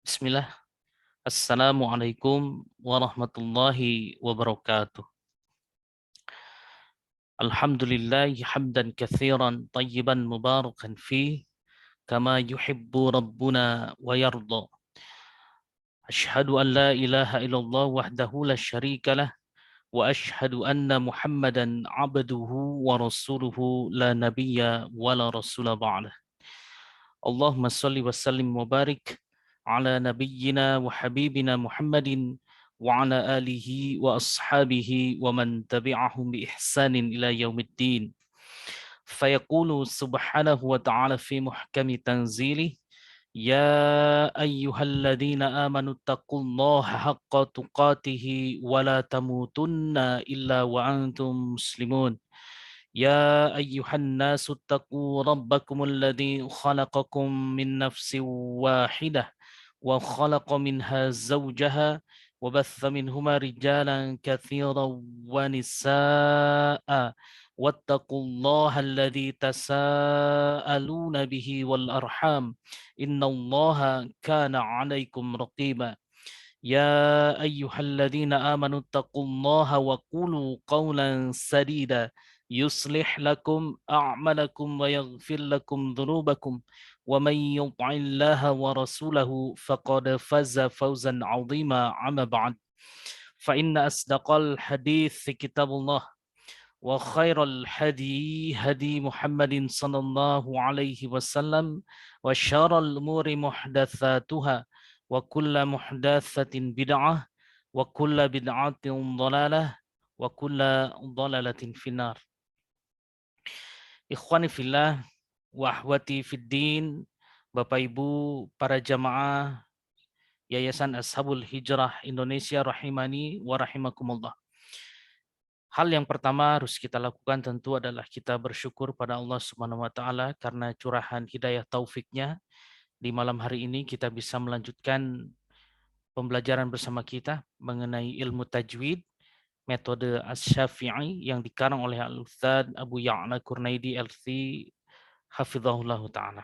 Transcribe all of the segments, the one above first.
Bismillah. Assalamualaikum warahmatullahi wabarakatuh. Alhamdulillah hamdan katsiran tayyiban mubarakan fih kama yuhibbu rabbuna wa yarda. Ashhadu an la ilaha illallah wahdahu la syarika lah wa ashhadu anna Muhammadan abduhu wa rasuluhu la nabiyya wa la rasula ba'dah. Allahumma salli wa sallim wa barik ala nabiyyina wa habibina Muhammadin wa ala alihi wa ashabihi wa man tabi'ahum bi ihsanin ila yaumiddin. Fayaqulu subhanahu wa ta'ala fi muhkami tanzilih ya ayyuhalladzina amanu taqullaha haqqa tuqatih wa la tamutunna illa wa antum muslimun. يا أيها الناس اتقوا ربكم الذي خلقكم من نفس واحدة وخلق منها زوجها وبث منهما رجالا كثيرا ونساء واتقوا الله الذي تساءلون به والأرحام إن الله كان عليكم رقيبا يا أيها الذين آمنوا اتقوا الله وقولوا قولا سديدا يصلح لكم أعمالكم ويغفر لكم ذنوبكم ومن يطع الله ورسوله فقد فاز فوزا عظيما. أما بعد فإن أصدق الحديث كتاب الله وخير الهدي هدي محمد صلى الله عليه وسلم وشر الأمور محدثاتها وكل محدثة بدعة وكل بدعة ضلالة وكل ضلالة في النار. Ikhwani fillah wa ahwati fiddin, Bapak Ibu para jamaah Yayasan Ashabul Hijrah Indonesia rahimani wa rahimakumullah. Hal yang pertama harus kita lakukan tentu adalah kita bersyukur pada Allah Subhanahu wa taala karena curahan hidayah taufiknya di malam hari ini kita bisa melanjutkan pembelajaran bersama kita mengenai ilmu tajwid metode Asy-Syafi'i yang dikarang oleh Al-Ustadz Abu Ya'la Kurnaidi LC hafizahullah ta'ala.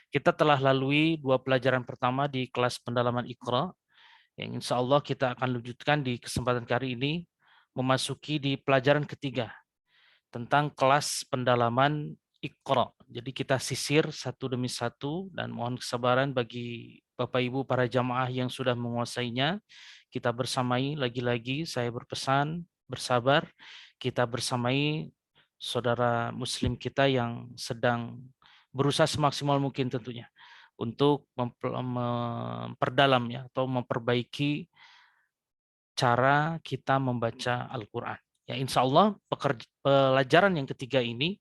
Kita telah lalui 2 pelajaran pertama di kelas pendalaman Iqra yang insya Allah kita akan lanjutkan di kesempatan kali ini memasuki di pelajaran ketiga tentang kelas pendalaman Iqra. Jadi kita sisir satu demi satu dan mohon kesabaran bagi Bapak Ibu para jamaah yang sudah menguasainya. Kita bersamai, lagi-lagi saya berpesan bersabar, kita bersamai saudara muslim kita yang sedang berusaha semaksimal mungkin tentunya untuk memperdalam ya atau memperbaiki cara kita membaca Al-Quran. Ya, insya Allah pelajaran yang ketiga ini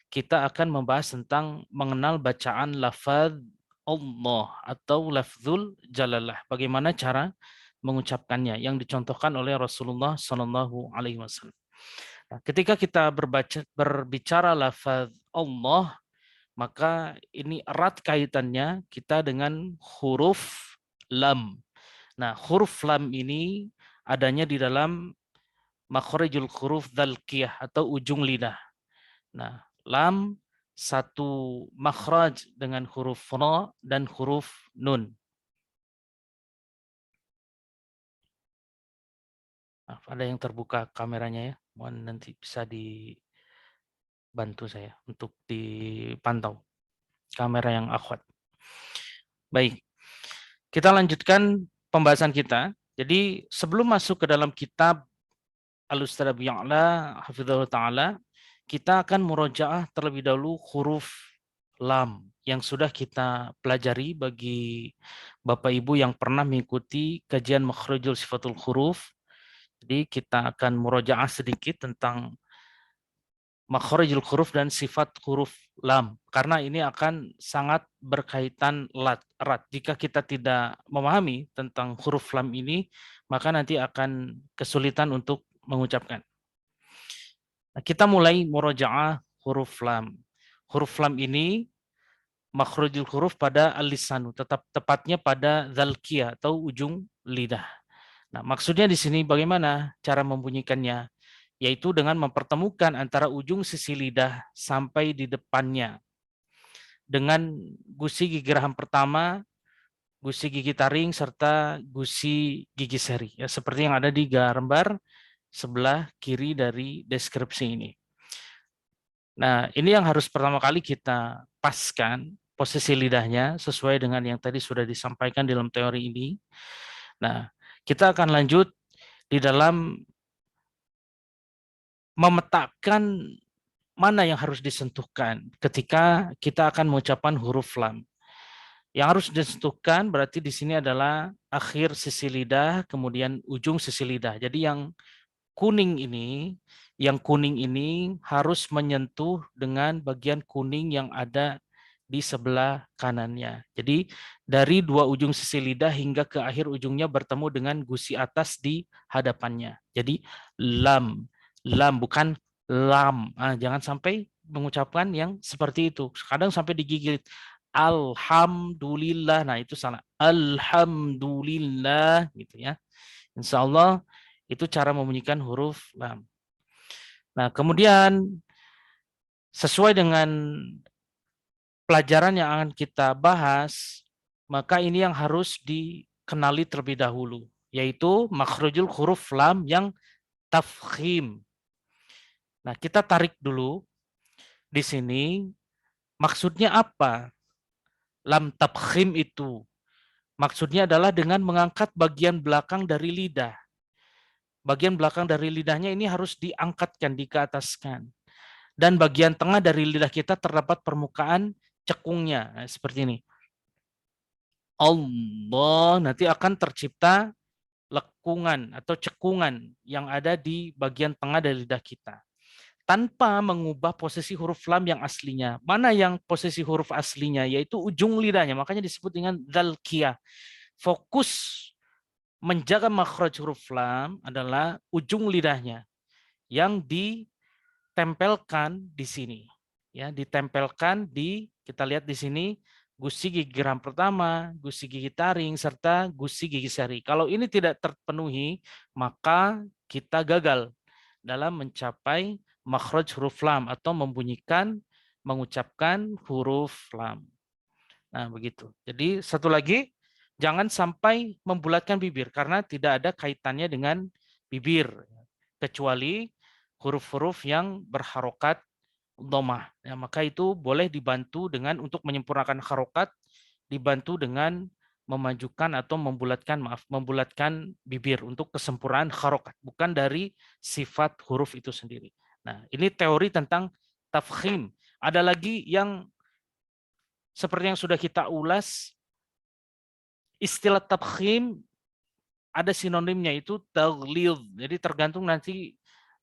kita akan membahas tentang mengenal bacaan lafaz Allah atau lafzul jalalah. Bagaimana cara mengucapkannya yang dicontohkan oleh Rasulullah Shallallahu Alaihi Wasallam. Nah, ketika kita berbicara lafaz Allah, maka ini erat kaitannya kita dengan huruf lam. Nah, huruf lam ini adanya di dalam makhrijul huruf dzalqiyah atau ujung lidah. Nah, lam satu makhraj dengan huruf ra dan huruf nun. Nah, ada yang terbuka kameranya ya. Mohon nanti bisa dibantu saya untuk dipantau kamera yang akhwat. Baik. Kita lanjutkan pembahasan kita. Jadi sebelum masuk ke dalam kitab Al-Ustadz Abu Ya'la hafizahullah taala, kita akan murojaah terlebih dahulu huruf lam yang sudah kita pelajari bagi Bapak Ibu yang pernah mengikuti kajian Makhrijul Sifatul Huruf. Jadi kita akan murojaah sedikit tentang Makhrijul huruf dan sifat huruf lam karena ini akan sangat berkaitan erat. Jika kita tidak memahami tentang huruf lam ini, maka nanti akan kesulitan untuk mengucapkan. Nah, kita mulai murojaah huruf lam. Huruf lam ini makhrujul huruf pada al-lisanu, tepatnya pada dzalqiyah atau ujung lidah. Nah, maksudnya di sini bagaimana cara membunyikannya? Yaitu dengan mempertemukan antara ujung sisi lidah sampai di depannya. Dengan gusi gigi geraham pertama gusi gigi taring, serta gusi gigi seri. Ya, seperti yang ada di gambar sebelah kiri dari deskripsi ini. Nah, ini yang harus pertama kali kita paskan posisi lidahnya sesuai dengan yang tadi sudah disampaikan dalam teori ini. Nah, kita akan lanjut di dalam memetakan mana yang harus disentuhkan ketika kita akan mengucapkan huruf lam. Yang harus disentuhkan berarti di sini adalah akhir sisi lidah, kemudian ujung sisi lidah. Jadi yang kuning ini harus menyentuh dengan bagian kuning yang ada di sebelah kanannya. Jadi dari dua ujung sisi lidah hingga ke akhir ujungnya bertemu dengan gusi atas di hadapannya. Jadi lam, lam bukan lam. Jangan sampai mengucapkan yang seperti itu. Kadang sampai digigit. Alhamdulillah. Nah, itu salah. Alhamdulillah gitu ya. Insya Allah itu cara membunyikan huruf lam. Nah, kemudian sesuai dengan pelajaran yang akan kita bahas, maka ini yang harus dikenali terlebih dahulu, yaitu makhrajul huruf lam yang tafkhim. Nah, kita tarik dulu di sini maksudnya apa? Lam tafkhim itu maksudnya adalah dengan mengangkat bagian belakang dari lidah. Bagian belakang dari lidahnya ini harus diangkatkan, dikeataskan. Dan bagian tengah dari lidah kita terdapat permukaan cekungnya. Nah, seperti ini. Allah, nanti akan tercipta lekungan atau cekungan yang ada di bagian tengah dari lidah kita. Tanpa mengubah posisi huruf lam yang aslinya. Mana yang posisi huruf aslinya? Yaitu ujung lidahnya. Makanya disebut dengan dzalqiyah. Fokus menjaga makhraj huruf lam adalah ujung lidahnya yang ditempelkan di sini. Ya, ditempelkan di, kita lihat di sini, gusi gigi geram pertama, gusi gigi taring, serta gusi gigi seri. Kalau ini tidak terpenuhi, maka kita gagal dalam mencapai makhraj huruf lam atau mengucapkan huruf lam. Nah, begitu. Jadi satu lagi, jangan sampai membulatkan bibir karena tidak ada kaitannya dengan bibir kecuali huruf-huruf yang berharokat domah. Ya, maka itu boleh dibantu dengan untuk menyempurnakan harokat, dibantu dengan memajukan atau membulatkan bibir untuk kesempurnaan harokat, bukan dari sifat huruf itu sendiri. Nah, ini teori tentang tafkhim. Ada lagi yang seperti yang sudah kita ulas, istilah tafkhim ada sinonimnya itu taghlidh. Jadi tergantung nanti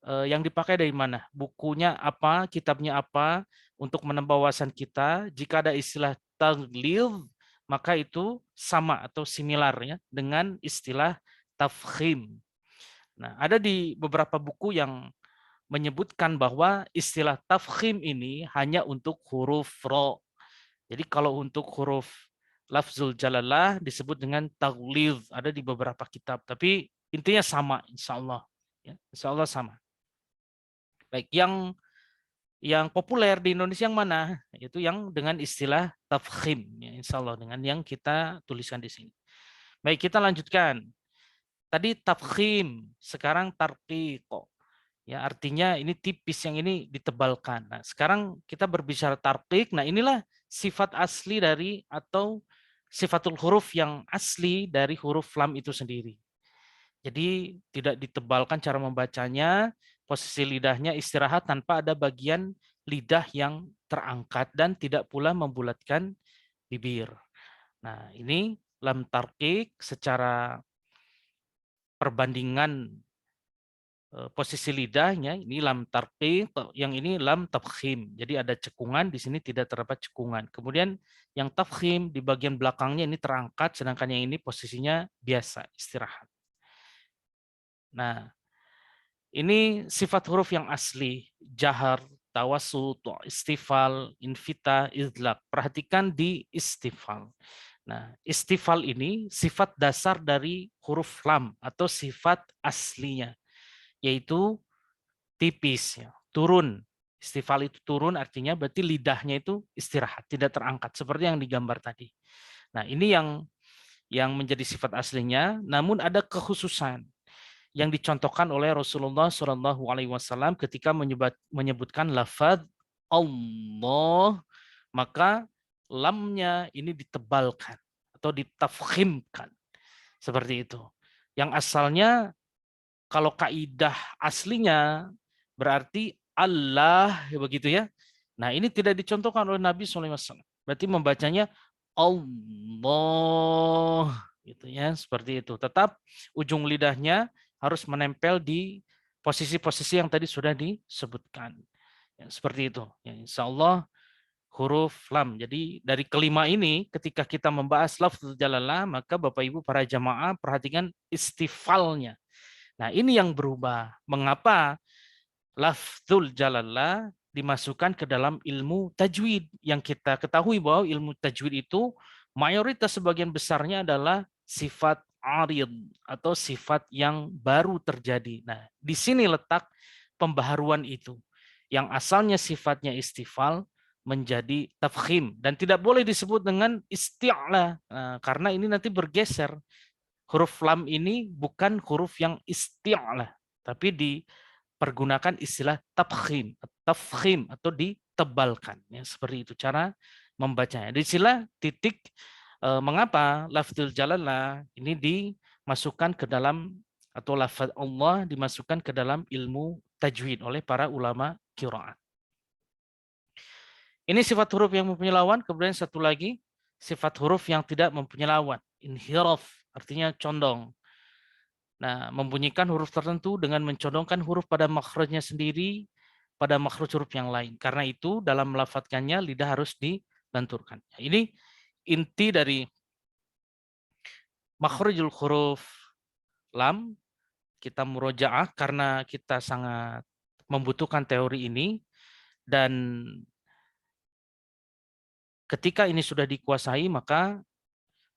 yang dipakai dari mana. Bukunya apa, kitabnya apa untuk menambah wawasan kita. Jika ada istilah taghlidh, maka itu sama atau similar ya dengan istilah tafkhim. Nah, ada di beberapa buku yang menyebutkan bahwa istilah tafkhim ini hanya untuk huruf ro. Jadi kalau untuk huruf lafzul jalalah disebut dengan taghlidh, ada di beberapa kitab, tapi intinya sama, insya Allah. Ya, insya Allah sama. Baik, yang populer di Indonesia yang mana? Itu yang dengan istilah tafkhim, ya, insya Allah dengan yang kita tuliskan di sini. Baik, kita lanjutkan. Tadi tafkhim, sekarang tarqiq. Ya, artinya ini tipis, yang ini ditebalkan. Nah, sekarang kita berbicara tarqiq. Nah, inilah sifat asli dari atau sifatul huruf yang asli dari huruf lam itu sendiri. Jadi tidak ditebalkan cara membacanya, posisi lidahnya istirahat tanpa ada bagian lidah yang terangkat dan tidak pula membulatkan bibir. Nah, ini lam tarqiq secara perbandingan posisi lidahnya, ini lam tarqiq, yang ini lam tafkhim. Jadi ada cekungan, di sini tidak terdapat cekungan. Kemudian yang tafkhim di bagian belakangnya ini terangkat, sedangkan yang ini posisinya biasa, istirahat. Nah, ini sifat huruf yang asli, jahar, tawasut, istifal, invita, idlaq. Perhatikan di istifal. Nah, istifal ini sifat dasar dari huruf lam atau sifat aslinya, yaitu tipis, ya, turun. Istifal itu turun, artinya berarti lidahnya itu istirahat, tidak terangkat, seperti yang digambar tadi. Nah, ini yang yang menjadi sifat aslinya, namun ada kekhususan yang dicontohkan oleh Rasulullah Shallallahu Alaihi Wasallam ketika menyebutkan lafaz Allah, maka lamnya ini ditebalkan atau ditafkhimkan seperti itu. Yang asalnya kalau kaidah aslinya berarti Allah begitu ya. Nah ini tidak dicontohkan oleh Nabi SAW. Berarti membacanya Allah gitu ya, seperti itu. Tetap ujung lidahnya harus menempel di posisi-posisi yang tadi sudah disebutkan. Ya, seperti itu. Ya, insya Allah huruf lam. Jadi dari kelima ini ketika kita membahas lafzul jalalah, maka Bapak Ibu para jamaah perhatikan istifalnya. Nah ini yang berubah. Mengapa lafzul jalalah dimasukkan ke dalam ilmu tajwid? Yang kita ketahui bahwa ilmu tajwid itu mayoritas sebagian besarnya adalah sifat arid atau sifat yang baru terjadi. Nah di sini letak pembaharuan itu. Yang asalnya sifatnya istifal menjadi tafkhim dan tidak boleh disebut dengan isti'la, karena ini nanti bergeser. Huruf lam ini bukan huruf yang isti'la, tapi dipergunakan istilah tafkhim atau ditebalkan. Ya, seperti itu cara membacanya. Di sila titik mengapa lafzul jalalah ini dimasukkan ke dalam atau lafaz Allah dimasukkan ke dalam ilmu tajwid oleh para ulama qiraat. Ini sifat huruf yang mempunyai lawan, kemudian satu lagi sifat huruf yang tidak mempunyai lawan, inhiraf, artinya condong. Nah, membunyikan huruf tertentu dengan mencondongkan huruf pada makhrajnya sendiri pada makhraj huruf yang lain. Karena itu dalam melafadzkannya lidah harus dilenturkan. Ini inti dari makhrajul huruf lam. Kita murojaah karena kita sangat membutuhkan teori ini, dan ketika ini sudah dikuasai maka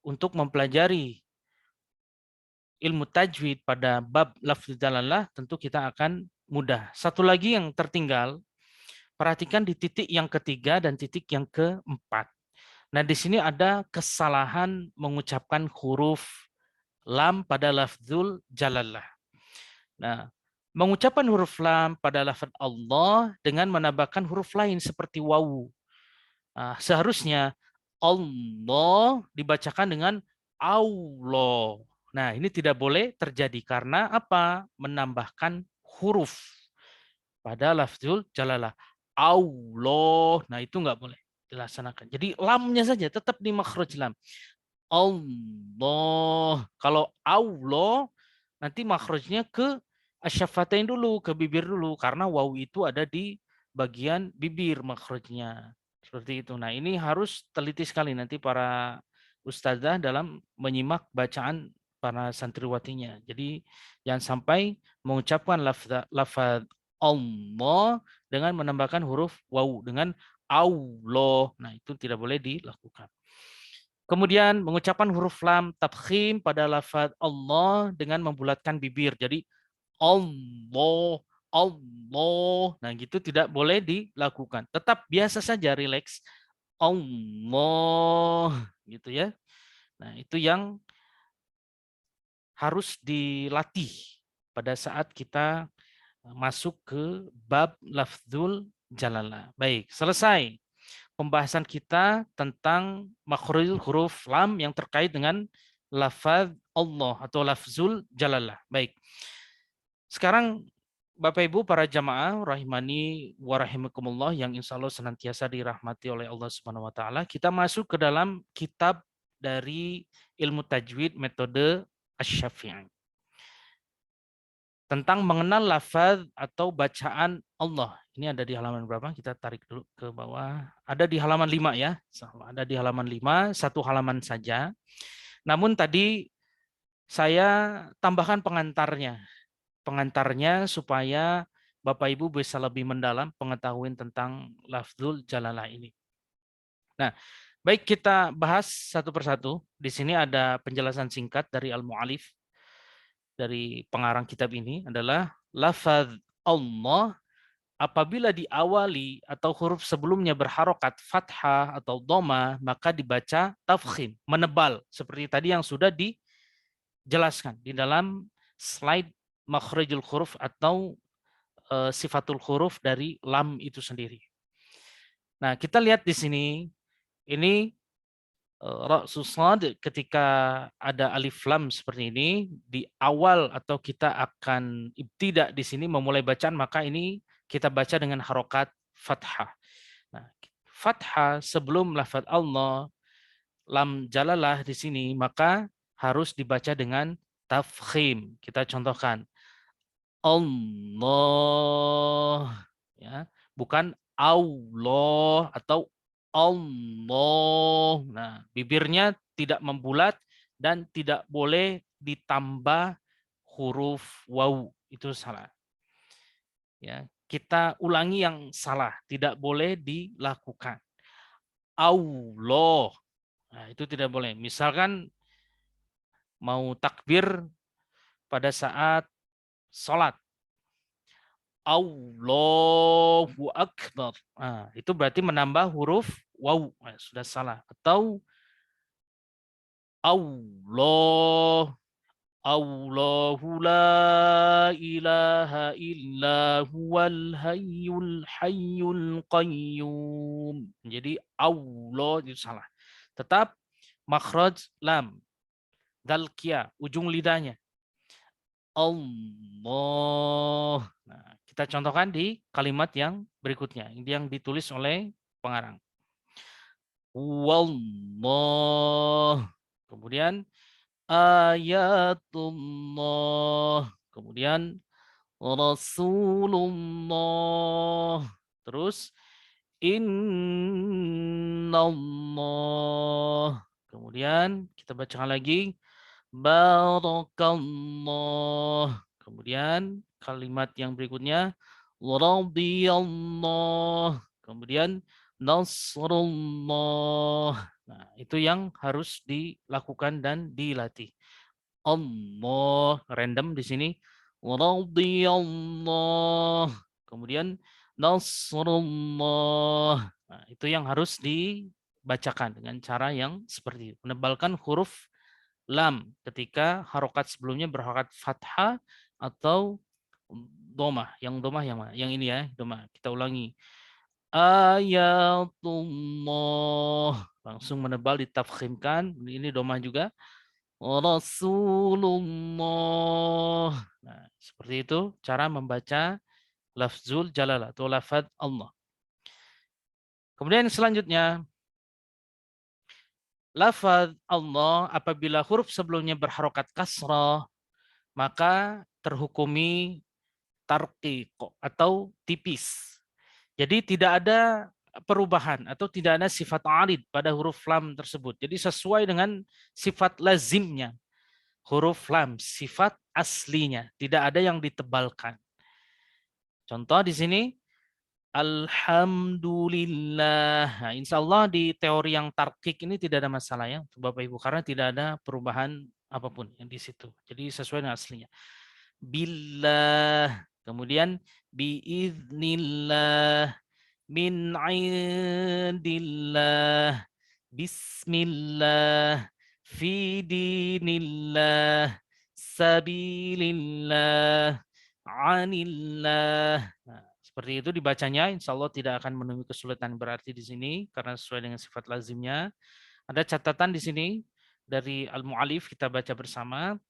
untuk mempelajari ilmu tajwid pada bab lafzul jalalah tentu kita akan mudah. Satu lagi yang tertinggal, perhatikan di titik yang ketiga dan titik yang keempat. Nah, di sini ada kesalahan mengucapkan huruf lam pada lafzul jalalah. Nah, mengucapkan huruf lam pada lafaz Allah dengan menambahkan huruf lain seperti wawu. Nah, seharusnya Allah dibacakan dengan Allah. Nah, ini tidak boleh terjadi karena apa? Menambahkan huruf pada lafzul jalalah. Allah. Nah, itu nggak boleh dilaksanakan. Jadi lamnya saja tetap di makhraj lam. Allah. Kalau Allah nanti makhrajnya ke asyafatain dulu, ke bibir dulu karena wawu itu ada di bagian bibir makhrajnya. Seperti itu. Nah, ini harus teliti sekali nanti para ustazah dalam menyimak bacaan para santriwatinya. Jadi jangan sampai mengucapkan lafaz Allah dengan menambahkan huruf wawu dengan Allah. Nah, itu tidak boleh dilakukan. Kemudian mengucapkan huruf lam tafkhim pada lafaz Allah dengan membulatkan bibir. Jadi Allah, Allah. Nah, gitu tidak boleh dilakukan. Tetap biasa saja rileks. Allah gitu ya. Nah, itu yang harus dilatih pada saat kita masuk ke bab lafzul jalalah. Baik, selesai pembahasan kita tentang makhrajul huruf lam yang terkait dengan lafaz Allah atau lafzul jalalah. Baik. Sekarang Bapak Ibu para jamaah rahimani wa rahimakumullah yang insya Allah senantiasa dirahmati oleh Allah Subhanahu wa taala, kita masuk ke dalam kitab dari ilmu tajwid metode Asy-Syafi'i. Tentang mengenal lafaz atau bacaan Allah. Ini ada di halaman berapa? Kita tarik dulu ke bawah. Ada di halaman 5 ya. Ada di halaman 5, satu halaman saja. Namun tadi saya tambahkan pengantarnya. Pengantarnya supaya Bapak Ibu bisa lebih mendalam pengetahuan tentang lafzul jalalah ini. Nah, baik kita bahas satu persatu. Di sini ada penjelasan singkat dari Al-Mu'alif, dari pengarang kitab ini adalah lafaz Allah apabila diawali atau huruf sebelumnya berharokat fathah atau dhamma, maka dibaca tafkhim, menebal, seperti tadi yang sudah dijelaskan di dalam slide makhrijul huruf atau sifatul huruf dari lam itu sendiri. Nah, kita lihat di sini, ini ra'sus shad ketika ada alif lam seperti ini di awal atau kita akan ibtida di sini memulai bacaan, maka ini kita baca dengan harokat fathah. Nah, fathah sebelum lafaz Allah, lam jalalah di sini, maka harus dibaca dengan tafkhim. Kita contohkan Allah, ya, bukan Allah atau Allah. Nah, bibirnya tidak membulat dan tidak boleh ditambah huruf waw, itu salah. Ya, kita ulangi yang salah, tidak boleh dilakukan. Allah, nah, itu tidak boleh. Misalkan mau takbir pada saat sholat, Allahu Akbar. Nah, itu berarti menambah huruf waw. Nah, sudah salah. Atau Allah, Allahu la ilaha illa huwal hayyul qayyum. Jadi Allah itu salah. Tetap makhraj lam, dal kia, ujung lidahnya. Allah. Nah, kita contohkan di kalimat yang berikutnya, yang ditulis oleh pengarang. Wallah. Kemudian ayatullah. Kemudian Rasulullah. Terus innallah. Kemudian kita bacakan lagi barakallah. Kemudian kalimat yang berikutnya radhiyallah. Kemudian nasrullah. Nah, itu yang harus dilakukan dan dilatih. Allah random di sini. Radhiyallah. Kemudian nasrullah. Nah, itu yang harus dibacakan dengan cara yang seperti itu. Menebalkan huruf lam ketika harokat sebelumnya berharokat fathah atau domah. Yang domah yang mana? Yang ini ya, domah. Kita ulangi. Ayatullah. Langsung menebal ditafkhimkan. Ini domah juga. Rasulullah. Nah, seperti itu cara membaca lafzul jalalah atau lafaz Allah. Kemudian selanjutnya, lafaz Allah apabila huruf sebelumnya berharokat kasrah, maka terhukumi tarqiq atau tipis. Jadi tidak ada perubahan atau tidak ada sifat arid pada huruf lam tersebut. Jadi sesuai dengan sifat lazimnya. Huruf lam, sifat aslinya. Tidak ada yang ditebalkan. Contoh di sini, Alhamdulillah. Nah, insya Allah di teori yang tarkik ini tidak ada masalah ya, Bapak Ibu, karena tidak ada perubahan apapun yang di situ. Jadi sesuai dengan aslinya. Billah, kemudian biiznillah, min indillah, bismillah, fi dinillah, sabilillah, anillah. Nah, seperti itu dibacanya, insya Allah tidak akan menemui kesulitan berarti di sini karena sesuai dengan sifat lazimnya. Ada catatan di sini dari Al-Mu'alif, kita baca bersama.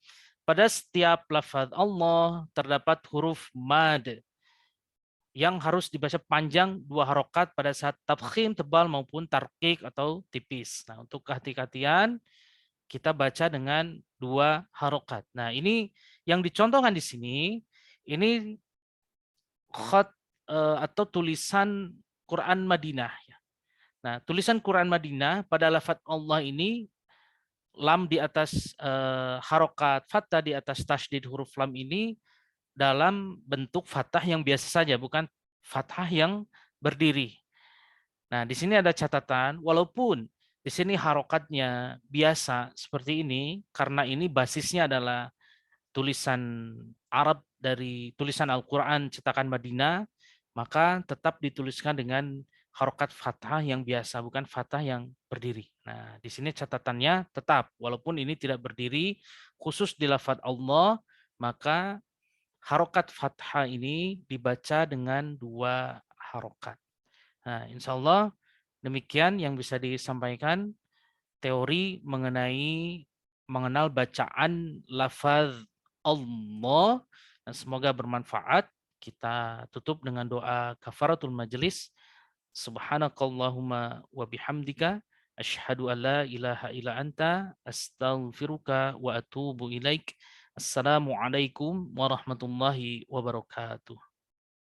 Pada setiap lafaz Allah terdapat huruf mad yang harus dibaca panjang 2 harokat pada saat tafkhim tebal maupun tarqiq atau tipis. Nah, untuk kehati-hatian kita baca dengan 2 harokat. Nah, ini yang dicontohkan di sini, ini khat atau tulisan Quran Madinah. Nah, tulisan Quran Madinah pada lafaz Allah ini, lam di atas harokat, fathah di atas tasydid huruf lam ini dalam bentuk fathah yang biasa saja, bukan fathah yang berdiri. Nah, di sini ada catatan, walaupun di sini harokatnya biasa seperti ini, karena ini basisnya adalah tulisan Arab dari tulisan Al-Quran cetakan Madinah, maka tetap dituliskan dengan harokat fathah yang biasa, bukan fathah yang berdiri. Nah, di sini catatannya tetap, walaupun ini tidak berdiri, khusus di lafadz Allah, maka harokat fathah ini dibaca dengan 2 harokat. Nah, insya Allah demikian yang bisa disampaikan teori mengenal bacaan lafaz Allah, dan semoga bermanfaat. Kita tutup dengan doa kafaratul majelis. Subhanakallahumma wa bihamdika asyhadu an la ilaha illa anta astaghfiruka wa atubu ilaik. Assalamualaikum warahmatullahi wabarakatuh.